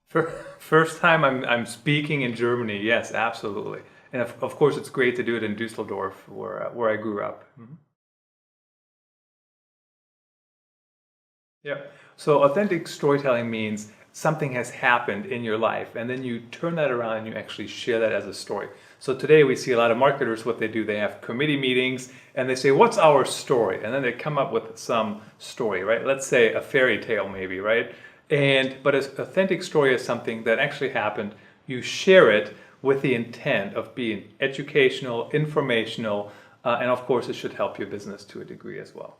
First time I'm speaking in Germany, yes, absolutely. And of course, it's great to do it in Düsseldorf, where I grew up. Yeah. So authentic storytelling means something has happened in your life, and then you turn that around and you actually share that as a story. So today we see a lot of marketers, what they do, they have committee meetings and they say, what's our story? And then they come up with some story, right? Let's say a fairy tale maybe, right? But an authentic story is something that actually happened. You share it with the intent of being educational, informational, and of course it should help your business to a degree as well.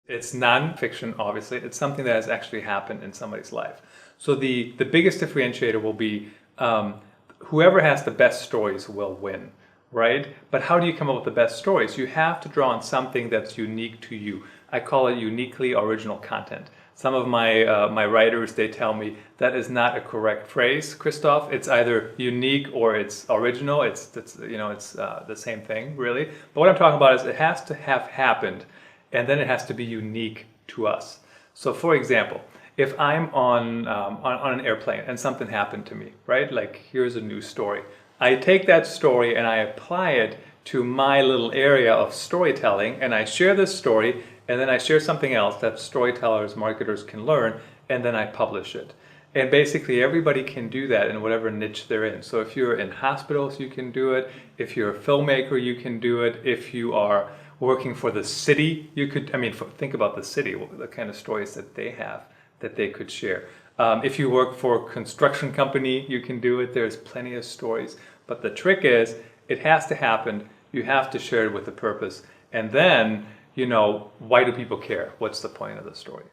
It's non-fiction, obviously. It's something that has actually happened in somebody's life. So the biggest differentiator will be whoever has the best stories will win, right? But how do you come up with the best stories? You have to draw on something that's unique to you. I call it uniquely original content. Some of my writers, they tell me that is not a correct phrase, Christoph. It's either unique or it's original. It's the same thing, really. But what I'm talking about is it has to have happened, and then it has to be unique to us. So for example, if I'm on an airplane and something happened to me, right? Like here's a news story. I take that story and I apply it to my little area of storytelling, and I share this story, and then I share something else that storytellers, marketers can learn, and then I publish it. And basically everybody can do that in whatever niche they're in. So if you're in hospitals, you can do it. If you're a filmmaker, you can do it. If you are working for the city, you could, think about the city, the kind of stories that they have that they could share. If you work for a construction company, you can do it. There's plenty of stories. But the trick is, it has to happen. You have to share it with a purpose. And then, why do people care? What's the point of the story?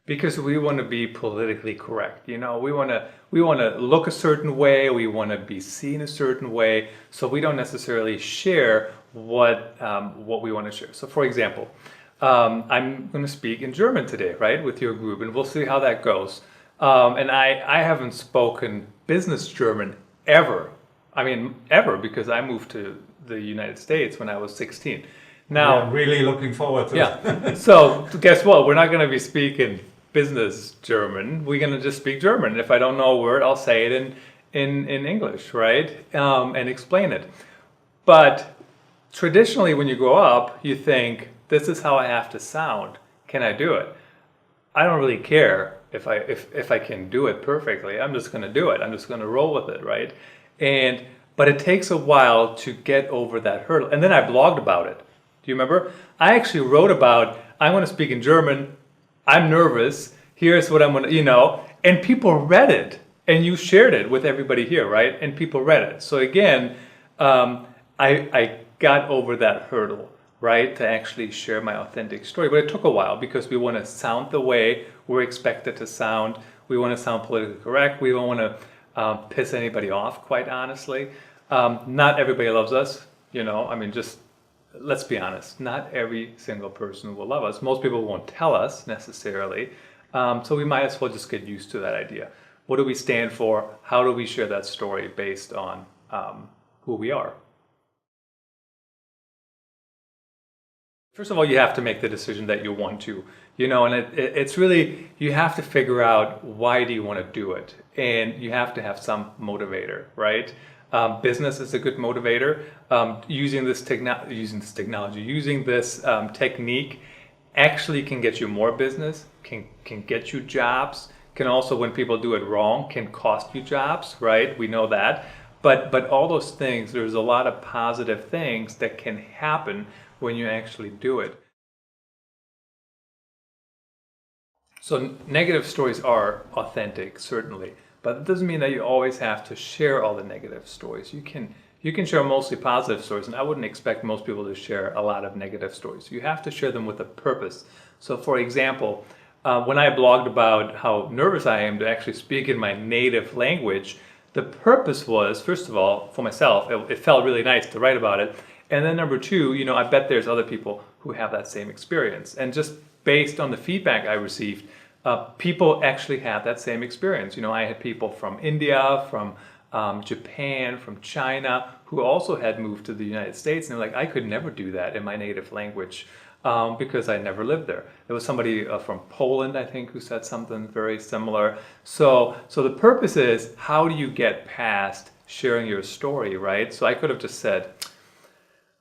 Because we want to be politically correct. We want to look a certain way. We want to be seen a certain way. So we don't necessarily share what we want to share. So for example, I'm going to speak in German today, right, with your group, and we'll see how that goes. And I haven't spoken business German ever. Ever, because I moved to the United States when I was 16. Now, I'm really looking forward to it. yeah. So guess what? We're not going to be speaking business German. We're going to just speak German. If I don't know a word, I'll say it in English, right? And explain it. But traditionally, when you grow up, you think, this is how I have to sound. Can I do it? I don't really care if I can do it perfectly. I'm just going to do it. I'm just going to roll with it, right? But it takes a while to get over that hurdle. And then I blogged about it. Do you remember? I actually wrote about, I want to speak in German. I'm nervous. Here's what I'm going to, and people read it. And you shared it with everybody here, right? And people read it. So again, I got over that hurdle, right? To actually share my authentic story. But it took a while because we want to sound the way we're expected to sound. We want to sound politically correct. We don't want to piss anybody off, quite honestly. Not everybody loves us, just let's be honest. Not every single person will love us. Most people won't tell us necessarily. So we might as well just get used to that idea. What do we stand for? How do we share that story based on who we are? First of all, you have to make the decision that you want to, and it's really, you have to figure out why do you want to do it, and you have to have some motivator, right? Business is a good motivator. Using this technique actually can get you more business, can get you jobs, can also, when people do it wrong, can cost you jobs, right? We know that. But all those things, there's a lot of positive things that can happen when you actually do it. So negative stories are authentic, certainly, but it doesn't mean that you always have to share all the negative stories. You can share mostly positive stories, and I wouldn't expect most people to share a lot of negative stories. You have to share them with a purpose. So for example, when I blogged about how nervous I am to actually speak in my native language, the purpose was, first of all, for myself, it felt really nice to write about it. And then number two, I bet there's other people who have that same experience. And just based on the feedback I received, people actually had that same experience. I had people from India, from Japan, from China, who also had moved to the United States. And they're like, I could never do that in my native language because I never lived there. There was somebody from Poland, I think, who said something very similar. So the purpose is, how do you get past sharing your story, right? So I could have just said,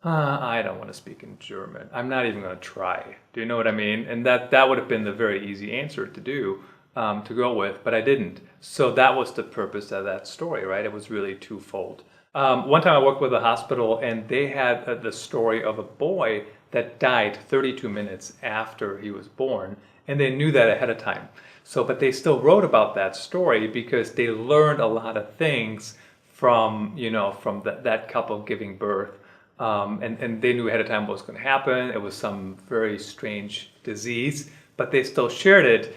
I don't want to speak in German. I'm not even going to try. Do you know what I mean? And that would have been the very easy answer to do, to go with, but I didn't. So that was the purpose of that story, right? It was really twofold. One time I worked with a hospital, and they had the story of a boy that died 32 minutes after he was born, and they knew that ahead of time. So, but they still wrote about that story because they learned a lot of things from that couple giving birth. And they knew ahead of time what was going to happen. It was some very strange disease, but they still shared it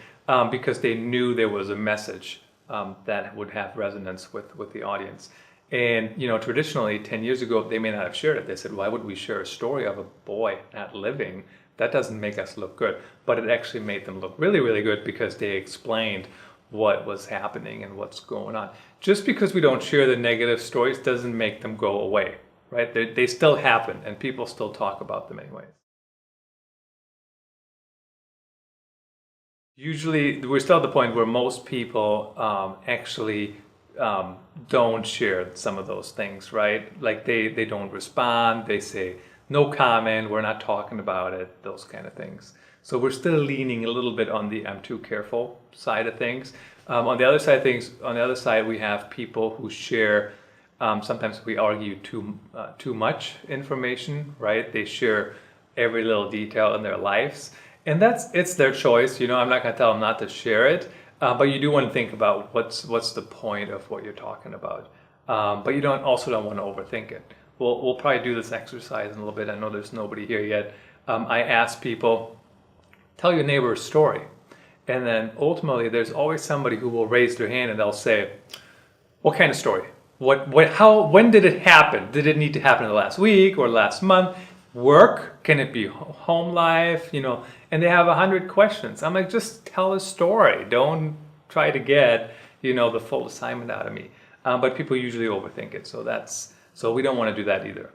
because they knew there was a message that would have resonance with the audience. And traditionally, 10 years ago, they may not have shared it. They said, why would we share a story of a boy not living? That doesn't make us look good. But it actually made them look really, really good because they explained what was happening and what's going on. Just because we don't share the negative stories doesn't make them go away. Right? They still happen, and people still talk about them anyways. Usually, we're still at the point where most people actually don't share some of those things, right? Like they don't respond, they say, no comment, we're not talking about it, those kind of things. So we're still leaning a little bit on the I'm too careful side of things. On the other side, we have people who share. Sometimes we argue too much information, right? They share every little detail in their lives, and it's their choice. I'm not going to tell them not to share it, but you do want to think about what's the point of what you're talking about. But you don't want to overthink it. We'll probably do this exercise in a little bit. I know there's nobody here yet. I ask people, tell your neighbor a story, and then ultimately there's always somebody who will raise their hand and they'll say, what kind of story? When did it happen? Did it need to happen in the last week or last month? Work? Can it be home life? And they have 100 questions. I'm like, just tell a story. Don't try to get, the full assignment out of me. But people usually overthink it. So we don't want to do that either.